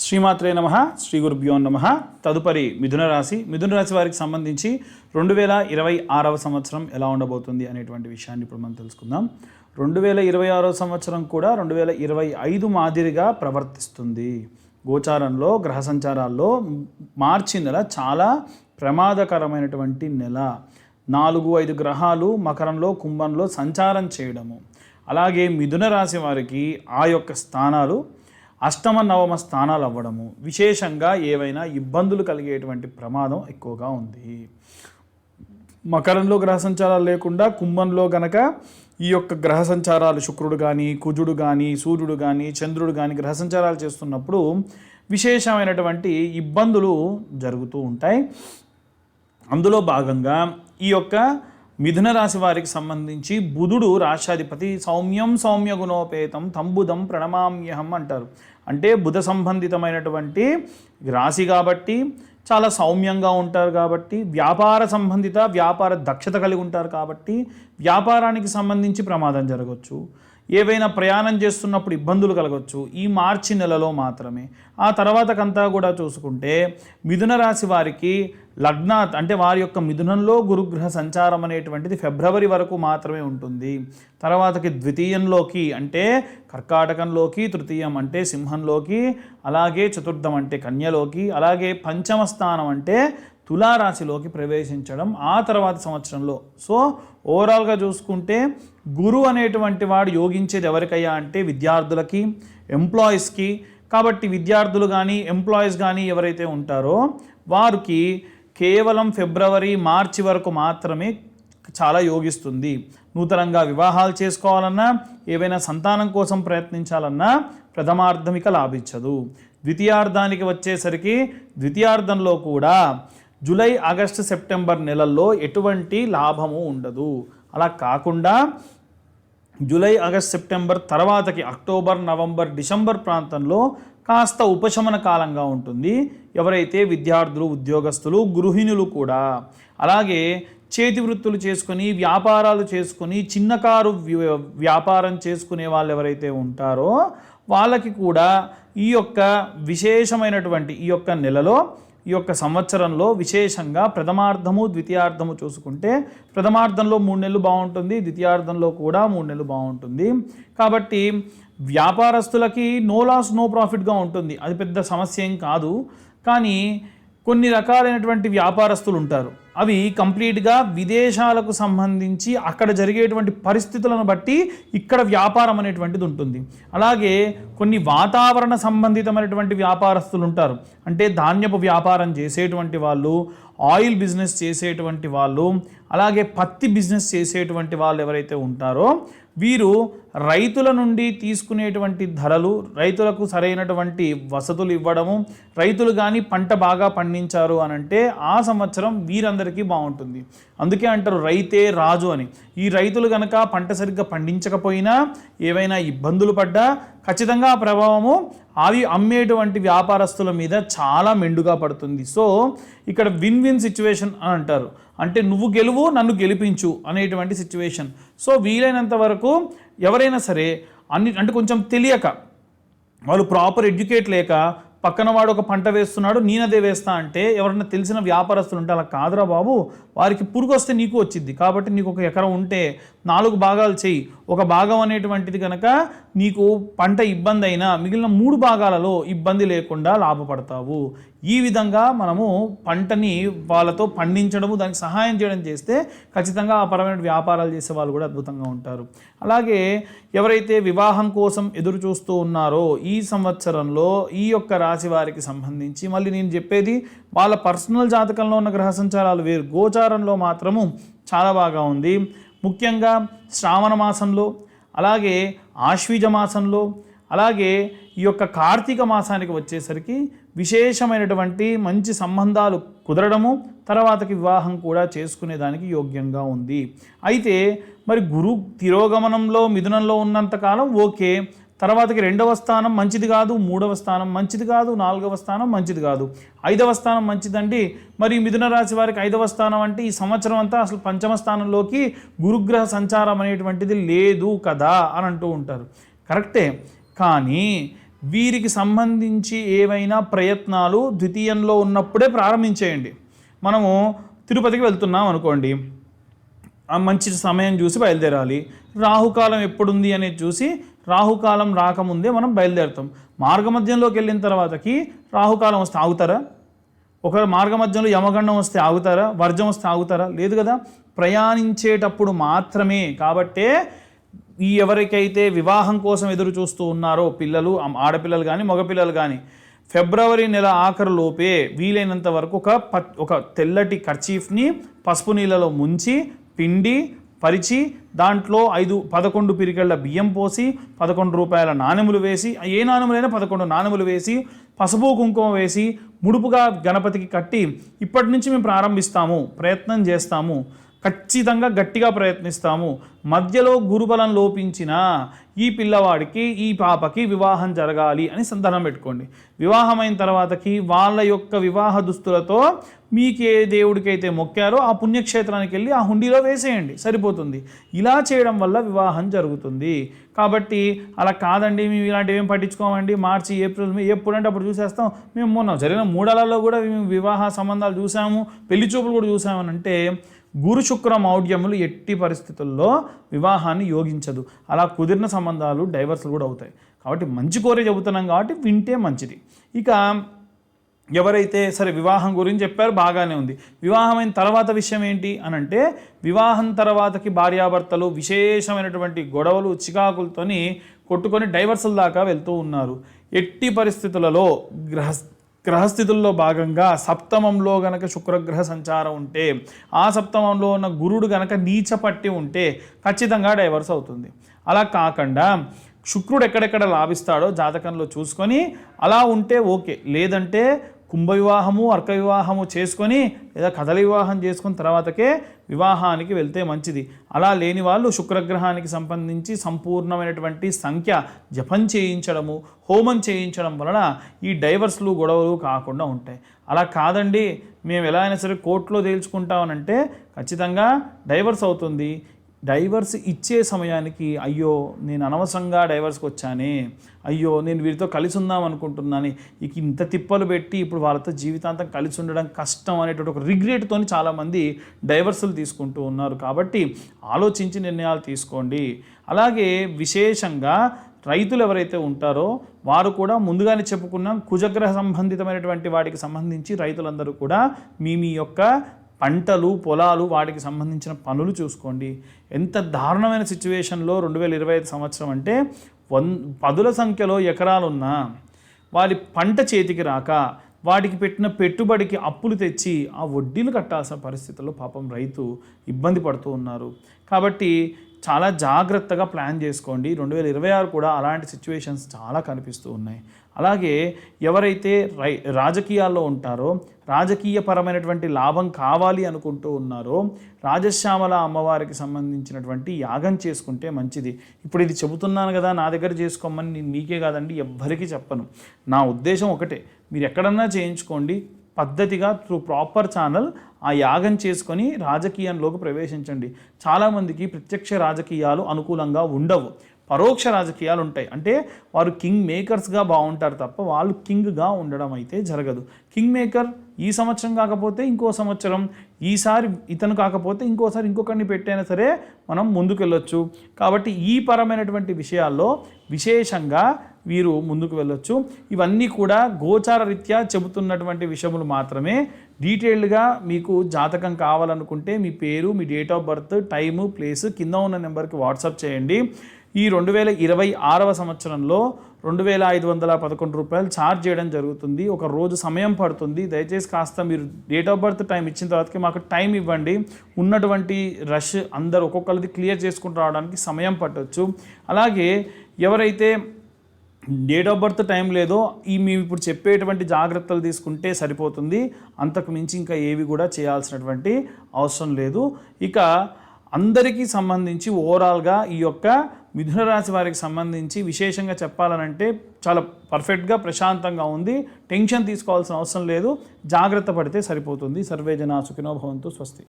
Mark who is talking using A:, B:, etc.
A: శ్రీమాత్రే నమః, శ్రీ గురుభ్యో నమః. తదుపరి మిథున రాశి వారికి సంబంధించి 2026వ సంవత్సరం ఎలా ఉండబోతుంది అనేటువంటి విషయాన్ని ఇప్పుడు మనం తెలుసుకుందాం. 2026వ సంవత్సరం కూడా 2025 మాదిరిగా ప్రవర్తిస్తుంది. గోచారంలో గ్రహ సంచారాల్లో మార్చి నెల చాలా ప్రమాదకరమైనటువంటి నెల. 4-5 గ్రహాలు మకరంలో కుంభంలో సంచారం చేయడము, అలాగే మిథున రాశి వారికి ఆ యొక్క స్థానాలు అష్టమ నవమ స్థానాలు అవ్వడము, విశేషంగా ఏవైనా ఇబ్బందులు కలిగేటువంటి ప్రమాదం ఎక్కువగా ఉంది. మకరంలో గ్రహ సంచారాలు లేకుండా కుంభంలో గనక ఈ యొక్క గ్రహ సంచారాలు శుక్రుడు కానీ, కుజుడు కానీ, సూర్యుడు కానీ, చంద్రుడు కానీ గ్రహ సంచారాలు చేస్తున్నప్పుడు విశేషమైనటువంటి ఇబ్బందులు జరుగుతూ ఉంటాయి. అందులో భాగంగా ఈ యొక్క మిథున రాశి వారికి సంబంధించి బుధుడు రాష్ట్రాధిపతి సౌమ్య గుణోపేతం తంబుదం ప్రణమామ్యహం అంటారు. అంటే బుధ సంబంధితమైనటువంటి రాశి కాబట్టి చాలా సౌమ్యంగా ఉంటారు, కాబట్టి వ్యాపార దక్షత కలిగి ఉంటారు, కాబట్టి వ్యాపారానికి సంబంధించి ప్రమాదం జరగవచ్చు. ఏవైనా ప్రయాణం చేస్తున్నప్పుడు ఇబ్బందులు కలగవచ్చు. ఈ మార్చి నెలలో మాత్రమే. ఆ తర్వాతకంతా కూడా చూసుకుంటే మిథున రాశి వారికి లగ్నాత్ అంటే వారి యొక్క మిథునంలో గురుగ్రహ సంచారం అనేటువంటిది ఫిబ్రవరి వరకు మాత్రమే ఉంటుంది. తర్వాతకి ద్వితీయంలోకి అంటే కర్కాటకంలోకి, తృతీయం అంటే సింహంలోకి, అలాగే చతుర్థం అంటే కన్యలోకి, అలాగే పంచమ స్థానం అంటే తులారాశిలోకి ప్రవేశించడం ఆ తర్వాత సంవత్సరంలో. సో ఓవరాల్గా చూసుకుంటే గురు అనేటువంటి వాడు యోగించేది ఎవరికయ్యా అంటే విద్యార్థులకి, ఎంప్లాయీస్కి. కాబట్టి విద్యార్థులు కానీ ఎంప్లాయీస్ కానీ ఎవరైతే ఉంటారో వారికి కేవలం ఫిబ్రవరి మార్చి వరకు మాత్రమే చాలా యోగిస్తుంది. నూతనంగా వివాహాలు చేసుకోవాలన్నా, ఏవైనా సంతానం కోసం ప్రయత్నించాలన్నా ప్రథమార్థమిక లాభించదు. ద్వితీయార్థానికి వచ్చేసరికి ద్వితీయార్థంలో కూడా జూలై, ఆగస్టు, సెప్టెంబర్ నెలల్లో ఎటువంటి లాభము ఉండదు. అలా కాకుండా జూలై, ఆగస్ట్, సెప్టెంబర్ తర్వాతకి అక్టోబర్, నవంబర్, డిసెంబర్ ప్రాంతంలో కాస్త ఉపశమన కాలంగా ఉంటుంది. ఎవరైతే విద్యార్థులు, ఉద్యోగస్తులు, గృహిణులు కూడా, అలాగే చేతి వృత్తులు చేసుకొని వ్యాపారాలు చేసుకొని చిన్నకారు వ్యాపారం చేసుకునే వాళ్ళు ఎవరైతే ఉంటారో వాళ్ళకి కూడా ఈ యొక్క విశేషమైనటువంటి ఈ యొక్క నెలలో, ఈ యొక్క సంవత్సరంలో విశేషంగా ప్రథమార్థము, ద్వితీయార్థము చూసుకుంటే ప్రథమార్థంలో 3 నెలలు బాగుంటుంది, ద్వితీయార్థంలో కూడా 3 నెలలు బాగుంటుంది. కాబట్టి వ్యాపారస్తులకి నో లాస్ నో ప్రాఫిట్గా ఉంటుంది. అది పెద్ద సమస్య ఏం కాదు. కానీ కొన్ని రకాలైనటువంటి వ్యాపారస్తులు ఉంటారు, అవి కంప్లీట్గా విదేశాలకు సంబంధించి అక్కడ జరిగేటువంటి పరిస్థితులను బట్టి ఇక్కడ వ్యాపారం అనేటువంటిది ఉంటుంది. అలాగే కొన్ని వాతావరణ సంబంధితమైనటువంటి వ్యాపారస్తులు ఉంటారు, అంటే ధాన్యపు వ్యాపారం చేసేటువంటి వాళ్ళు, ఆయిల్ బిజినెస్ చేసేటువంటి వాళ్ళు, అలాగే పత్తి బిజినెస్ చేసేటువంటి వాళ్ళు ఎవరైతే ఉంటారో వీరు రైతుల నుండి తీసుకునేటువంటి ధరలు, రైతులకు సరైనటువంటి వసతులు ఇవ్వడము, రైతులు కానీ పంట బాగా పండించారు అని అంటే ఆ సంవత్సరం వీరందరికీ బాగుంటుంది. అందుకే అంటారు రైతే రాజు అని. ఈ రైతులు కనుక పంట సరిగ్గా పండించకపోయినా, ఏవైనా ఇబ్బందులు పడ్డా ఖచ్చితంగా ఆ ప్రభావము అవి అమ్మేటువంటి వ్యాపారస్తుల మీద చాలా మెండుగా పడుతుంది. సో ఇక్కడ విన్ సిచ్యువేషన్ అని అంటారు, అంటే నువ్వు గెలువు నన్ను గెలిపించు అనేటువంటి సిచ్యువేషన్. సో వీలైనంత వరకు ఎవరైనా సరే అంటే కొంచెం తెలియక, వాళ్ళు ప్రాపర్ ఎడ్యుకేట్ లేక పక్కన వాడు ఒక పంట వేస్తున్నాడు నేనదే వేస్తా అంటే ఎవరైనా తెలిసిన వ్యాపారస్తులు ఉంటే అలా కాదురా బాబు, వారికి పురుగు వస్తే నీకు వచ్చింది, కాబట్టి నీకు ఒక ఎకరం ఉంటే 4 భాగాలు చెయ్యి. ఒక భాగం అనేటువంటిది కనుక నీకు పంట ఇబ్బంది అయినా మిగిలిన 3 భాగాలలో ఇబ్బంది లేకుండా లాభపడతావు. ఈ విధంగా మనము పంటని వాళ్ళతో పండించడము, దానికి సహాయం చేయడం చేస్తే ఖచ్చితంగా ఆ పరమైన వ్యాపారాలు చేసే వాళ్ళు కూడా అద్భుతంగా ఉంటారు. అలాగే ఎవరైతే వివాహం కోసం ఎదురు చూస్తూ ఉన్నారో ఈ సంవత్సరంలో ఈ యొక్క రాశి వారికి సంబంధించి, మళ్ళీ నేను చెప్పేది వాళ్ళ పర్సనల్ జాతకంలో ఉన్న గ్రహ సంచారాలు వేరు, గోచారంలో మాత్రము చాలా బాగా ఉంది. ముఖ్యంగా శ్రావణ మాసంలో, అలాగే ఆశ్వీజ మాసంలో, అలాగే ఈ యొక్క కార్తీక మాసానికి వచ్చేసరికి విశేషమైనటువంటి మంచి సంబంధాలు కుదరడము, తర్వాతకి వివాహం కూడా చేసుకునేదానికి యోగ్యంగా ఉంది. అయితే మరి గురు తిరోగమనంలో మిథునంలో ఉన్నంతకాలం ఓకే, తర్వాతకి 2వ స్థానం మంచిది కాదు, 3వ స్థానం మంచిది కాదు, 4వ స్థానం మంచిది కాదు, 5వ స్థానం మంచిదండి. మరి మిథున రాశి వారికి 5వ స్థానం అంటే ఈ సంవత్సరం అంతా అసలు పంచమ స్థానంలోకి గురుగ్రహ సంచారం అనేటువంటిది లేదు కదా అని అంటూ ఉంటారు. కరెక్టే, కానీ వీరికి సంబంధించి ఏవైనా ప్రయత్నాలు ద్వితీయంలో ఉన్నప్పుడే ప్రారంభించేయండి. మనము తిరుపతికి వెళ్తున్నాం అనుకోండి, ఆ మంచి సమయం చూసి బయలుదేరాలి. రాహుకాలం ఎప్పుడుంది అనేది చూసి రాహుకాలం రాకముందే మనం బయలుదేరుతాం. మార్గమధ్యంలోకి వెళ్ళిన తర్వాతకి రాహుకాలం వస్తే ఆగుతారా? ఒకవేళ మార్గమధ్యంలో యమగండం వస్తే ఆగుతారా? వర్జం వస్తే ఆగుతారా? లేదు కదా. ప్రయాణించేటప్పుడు మాత్రమే. కాబట్టే ఈ ఎవరికైతే వివాహం కోసం ఎదురు చూస్తూ ఉన్నారో పిల్లలు, ఆడపిల్లలు కానీ మగపిల్లలు కానీ, ఫిబ్రవరి నెల ఆఖరులోపే వీలైనంత వరకు ఒక తెల్లటి కర్చీఫ్ని పసుపు నీళ్ళలో ముంచి పిండి పరిచి దాంట్లో 11 పిరికెళ్ళ బియ్యం పోసి 11 రూపాయల నాణెములు వేసి, ఏ నాణెములైనా 11 నాణెములు వేసి, పసుపు కుంకుమ వేసి ముడుపుగా గణపతికి కట్టి ఇప్పటి నుంచి మేము ప్రారంభిస్తాము, ప్రయత్నం చేస్తాము, ఖచ్చితంగా గట్టిగా ప్రయత్నిస్తాము, మధ్యలో గురుబలం లోపించిన ఈ పిల్లవాడికి ఈ పాపకి వివాహం జరగాలి అని సంతానం పెట్టుకోండి. వివాహమైన తర్వాతకి వాళ్ళ యొక్క వివాహ దుస్తులతో మీకు ఏ దేవుడికైతే మొక్కారో ఆ పుణ్యక్షేత్రానికి వెళ్ళి ఆ హుండీలో వేసేయండి, సరిపోతుంది. ఇలా చేయడం వల్ల వివాహం జరుగుతుంది. కాబట్టి అలా కాదండి మేము ఇలాంటివి ఏం పట్టించుకోమండి, మార్చి ఏప్రిల్ మే ఎప్పుడంటే అప్పుడు చూసేస్తాం, మేము మొన్న జరిగిన 3 నెలల్లో కూడా మేము వివాహ సంబంధాలు చూసాము, పెళ్లి చూపులు కూడా చూసామని అంటే గురు శుక్ర మౌఢ్యములు ఎట్టి పరిస్థితుల్లో వివాహాన్ని యోగించదు. అలా కుదిరిన సంబంధాలు డైవర్స్లు కూడా అవుతాయి. కాబట్టి మంచి కోరే చెబుతున్నాం కాబట్టి వింటే మంచిది. ఇక ఎవరైతే సరే వివాహం గురించి చెప్పారు, బాగానే ఉంది. వివాహమైన తర్వాత విషయం ఏంటి అని అంటే, వివాహం తర్వాతకి భార్యాభర్తలు విశేషమైనటువంటి గొడవలు చికాకులతోని కొట్టుకొని డైవర్సుల దాకా వెళ్తూ ఉన్నారు. ఎట్టి పరిస్థితులలో గ్రహస్థితుల్లో భాగంగా సప్తమంలో గనక శుక్రగ్రహ సంచారం ఉంటే, ఆ సప్తమంలో ఉన్న గురుడు గనక నీచపట్టి ఉంటే ఖచ్చితంగా డైవర్స్ అవుతుంది. అలా కాకుండా శుక్రుడు ఎక్కడెక్కడ లాభిస్తాడో జాతకంలో చూసుకొని అలా ఉంటే ఓకే. లేదంటే కుంభ వివాహము, అర్క వివాహము చేసుకొని లేదా కదలి వివాహం చేసుకున్న తర్వాతకే వివాహానికి వెళ్తే మంచిది. అలా లేని వాళ్ళు శుక్రగ్రహానికి సంబంధించి సంపూర్ణమైనటువంటి సంఖ్య జపం చేయించడము, హోమం చేయించడం వలన ఈ డైవర్స్లు గొడవలు కాకుండా ఉంటాయి. అలా కాదండి మేము ఎలా అయినా సరే కోర్టులో తేల్చుకుంటామనంటే ఖచ్చితంగా డైవర్స్ అవుతుంది. డైవర్స్ ఇచ్చే సమయానికి అయ్యో నేను అనవసరంగా డైవర్స్కి వచ్చానే, అయ్యో నేను వీరితో కలిసి ఉందాం అనుకుంటున్నాను, ఇక ఇంత తిప్పలు పెట్టి ఇప్పుడు వాళ్ళతో జీవితాంతం కలిసి ఉండడం కష్టం అనేటువంటి ఒక రిగ్రెట్తో చాలామంది డైవర్సులు తీసుకుంటూ ఉన్నారు. కాబట్టి ఆలోచించి నిర్ణయాలు తీసుకోండి. అలాగే విశేషంగా రైతులు ఎవరైతే ఉంటారో వారు కూడా ముందుగానే చెప్పుకున్నాం, కుజగ్రహ సంబంధితమైనటువంటి వాటికి సంబంధించి రైతులందరూ కూడా మీ యొక్క పంటలు, పొలాలు, వాటికి సంబంధించిన పనులు చూసుకోండి. ఎంత దారుణమైన సిచ్యువేషన్లో 2025 సంవత్సరం అంటే 10ల సంఖ్యలో ఎకరాలున్నా వారి పంట చేతికి రాక వాటికి పెట్టిన పెట్టుబడికి అప్పులు తెచ్చి ఆ వడ్డీలు కట్టాల్సిన పరిస్థితుల్లో పాపం రైతు ఇబ్బంది పడుతూ ఉన్నారు. కాబట్టి చాలా జాగ్రత్తగా ప్లాన్ చేసుకోండి. 2026 కూడా అలాంటి సిచ్యువేషన్స్ చాలా కనిపిస్తూ ఉన్నాయి. అలాగే ఎవరైతే రాజకీయాల్లో ఉంటారో, రాజకీయపరమైనటువంటి లాభం కావాలి అనుకుంటూ ఉన్నారో, రాజశ్యామల అమ్మవారికి సంబంధించినటువంటి యాగం చేసుకుంటే మంచిది. ఇప్పుడు ఇది చెబుతున్నాను కదా నా దగ్గర చేసుకోమని, నేను మీకే కాదండి ఎవ్వరికీ చెప్పను. నా ఉద్దేశం ఒకటే, మీరు ఎక్కడన్నా చేయించుకోండి, పద్ధతిగా త్రూ ప్రాపర్ ఛానల్ ఆ యాగం చేసుకొని రాజకీయంలోకి ప్రవేశించండి. చాలామందికి ప్రత్యక్ష రాజకీయాలు అనుకూలంగా ఉండవు, పరోక్ష రాజకీయాలు ఉంటాయి. అంటే వారు కింగ్ మేకర్స్గా బాగుంటారు తప్ప వాళ్ళు కింగ్గా ఉండడం అయితే జరగదు. కింగ్ మేకర్ ఈ సంవత్సరం కాకపోతే ఇంకో సంవత్సరం, ఈసారి ఇతను కాకపోతే ఇంకోసారి ఇంకొకరిని పెట్టైనా సరే మనం ముందుకు వెళ్ళొచ్చు. కాబట్టి ఈ పరమైనటువంటి విషయాల్లో విశేషంగా వీరు ముందుకు వెళ్ళొచ్చు. ఇవన్నీ కూడా గోచార రీత్యా చెబుతున్నటువంటి విషయములు మాత్రమే. డీటెయిల్డ్గా మీకు జాతకం కావాలనుకుంటే మీ పేరు, మీ date of birth, time, place కింద ఉన్న నెంబర్కి వాట్సాప్ చేయండి. ఈ 2026వ సంవత్సరంలో 2511 రూపాయలు ఛార్జ్ చేయడం జరుగుతుంది. ఒక రోజు సమయం పడుతుంది. దయచేసి కాస్త మీరు డేట్ ఆఫ్ బర్త్ టైం ఇచ్చిన తర్వాతకి మాకు టైం ఇవ్వండి. ఉన్నటువంటి రష్ అందరూ ఒక్కొక్కరిది క్లియర్ చేసుకుంటూ రావడానికి సమయం పట్టవచ్చు. అలాగే ఎవరైతే డేట్ ఆఫ్ బర్త్ టైం లేదో మేము ఇప్పుడు చెప్పేటువంటి జాగ్రత్తలు తీసుకుంటే సరిపోతుంది. అంతకు మించి ఇంకా ఏవి కూడా చేయాల్సినటువంటి అవసరం లేదు. ఇక అందరికీ సంబంధించి ఓవరాల్గా ఈ యొక్క మిథున రాశి వారికి సంబంధించి విశేషంగా చెప్పాలనంటే చాలా పర్ఫెక్ట్గా ప్రశాంతంగా ఉంది. టెన్షన్ తీసుకోవాల్సిన అవసరం లేదు, జాగ్రత్త పడితే సరిపోతుంది. సర్వే జనా సుఖినో భవంతు. స్వస్తి.